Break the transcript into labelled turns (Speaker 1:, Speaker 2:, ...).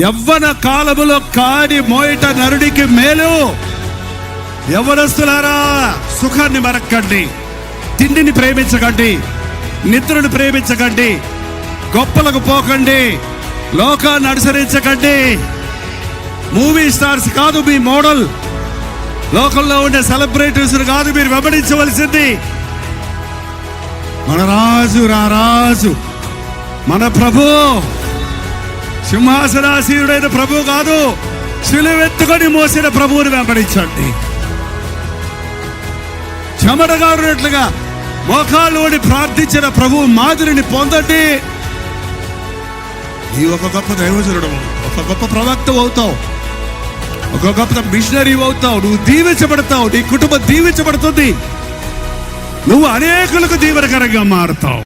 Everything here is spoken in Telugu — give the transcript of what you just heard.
Speaker 1: యవ్వన కాలములో కాడి మోయట నరుడికి మేలు. యవ్వనస్తులారా, సుఖాన్ని మరక్కండి, తిండిని ప్రేమించకండి, నిద్రను ప్రేమించకండి, గొప్పలకు పోకండి, లోకాన్ని అనుసరించకండి. మూవీ స్టార్స్ కాదు మీ మోడల్, లోకంలో ఉండే సెలబ్రిటీస్ కాదు మీరు వెంబడించవలసింది. మన రాజు రారాజు, మన ప్రభు, సింహాసనాసీనుడైన ప్రభు కాదు, శిలువెత్తుకొని మోసిన ప్రభువుని వెంబడించండి. చెమటగారునట్లుగా మోకాళ్ళోడి ప్రార్థించిన ప్రభు మాదిరిని పొందండి. ఈ ఒక గొప్ప దైవజనుడు, ఒక గొప్ప ప్రవక్త అవుతావు, ఒక గొప్ప మిషనరీ అవుతావు. నువ్వు దీవించబడతావు, నీ కుటుంబం దీవించబడుతుంది, నువ్వు అనేకులకు దీవెనకరంగా మారుతావు.